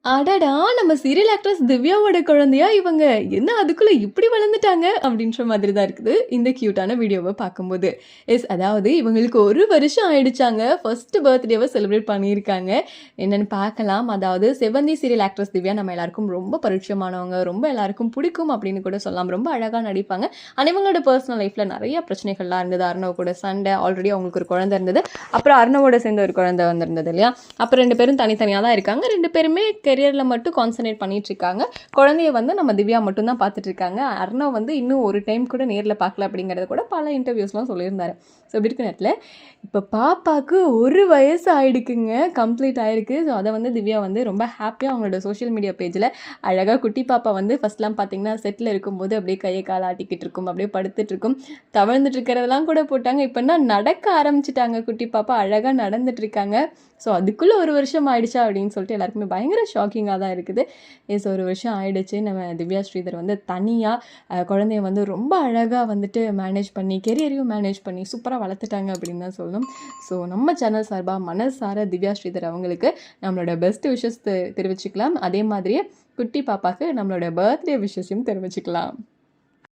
அடடா! நம்ம serial actress திவ்யாவோட குழந்தையா இவங்க? என்ன அதுக்குள்ள இப்படி வளர்ந்துட்டாங்க? அப்படின்ற மாதிரி தான் இருக்குது. இந்த கியூட்டான வீடியோவ பார்க்கும்போது. அதாவது இவங்களுக்கு 1 வருஷம் ஆயிடுச்சாங்க. ஃபர்ஸ்ட் பர்த்டேவ செலிப்ரேட் பண்ணியிருக்காங்க. என்னன்னு பார்க்கலாம். அதாவது செவ்வந்தி சீரியல் ஆக்ட்ரஸ் திவ்யா நம்ம எல்லாருக்கும் ரொம்ப பரிச்சயமானவங்க. ரொம்ப எல்லாருக்கும் பிடிக்கும் அப்படின்னு கூட சொல்லலாம். ரொம்ப அழகா நடிப்பாங்க. ஆனா இவங்களோட பெர்சனல் லைஃப்ல நெறைய பிரச்சனைகள்லாம் இருந்தது. அர்ணவ் கூட சண்டை. ஆல்ரெடி அவங்களுக்கு ஒரு குழந்தை இருந்தது. அப்புறம் அர்ணவோட சேர்ந்து ஒரு குழந்தை வந்திருந்தது இல்லையா? அப்புறம் 2 பேரும் தனித்தனியா தான் இருக்காங்க. 2 பேருமே கெரியரில் மட்டும் கான்சன்ட்ரேட் பண்ணிகிட்ருக்காங்க. குழந்தைய வந்து நம்ம திவ்யா மட்டும் தான் பார்த்துட்ருக்காங்க. அர்ணவ் வந்து இன்னும் ஒரு டைம் கூட நேரில் பார்க்கல அப்படிங்கிறத கூட பல இன்டர்வியூஸ்லாம் சொல்லியிருந்தாரு. ஸோ இப்படி இருக்க நேரத்தில் இப்போ பாப்பாவுக்கு 1 வயசு ஆகிடுக்குங்க, கம்ப்ளீட் ஆகிருக்கு. ஸோ அதை வந்து திவ்யா வந்து ரொம்ப ஹாப்பியாக அவங்களோட சோஷியல் மீடியா பேஜில் அழகாக குட்டி பாப்பா வந்து ஃபஸ்ட்லாம் பார்த்தீங்கன்னா செட்டில் இருக்கும்போது அப்படியே கையை காலை ஆட்டிக்கிட்டு இருக்கும், அப்படியே படுத்துட்டு இருக்கும், தவழ்ந்துட்டு இருக்கிறதெல்லாம் கூட போட்டாங்க. இப்போனா நடக்க ஆரம்பிச்சிட்டாங்க குட்டி பாப்பா, அழகாக நடந்துட்டு இருக்காங்க. ஸோ அதுக்குள்ளே 1 வருஷம் ஆயிடுச்சா அப்படின்னு சொல்லிட்டு எல்லாருக்குமே பயங்கர ஷாக்கிங்காக தான் இருக்குது. 1 வருஷம் ஆயிடுச்சு. நம்ம திவ்யா ஸ்ரீதர் வந்து தனியாக குழந்தைய வந்து ரொம்ப அழகாக வந்துட்டு மேனேஜ் பண்ணி கெரியரையும் மேனேஜ் பண்ணி சூப்பராக வளர்த்துட்டாங்க அப்படின்னு தான் சொல்லணும். ஸோ நம்ம சேனல் சார்பாக மனசார திவ்யா ஸ்ரீதர் அவங்களுக்கு நம்மளோட பெஸ்ட் விஷஸ் தெரிவிச்சுக்கலாம். அதே மாதிரியே குட்டி பாப்பாவுக்கு நம்மளோட பர்த்டே விஷஸையும் தெரிவிச்சுக்கலாம்.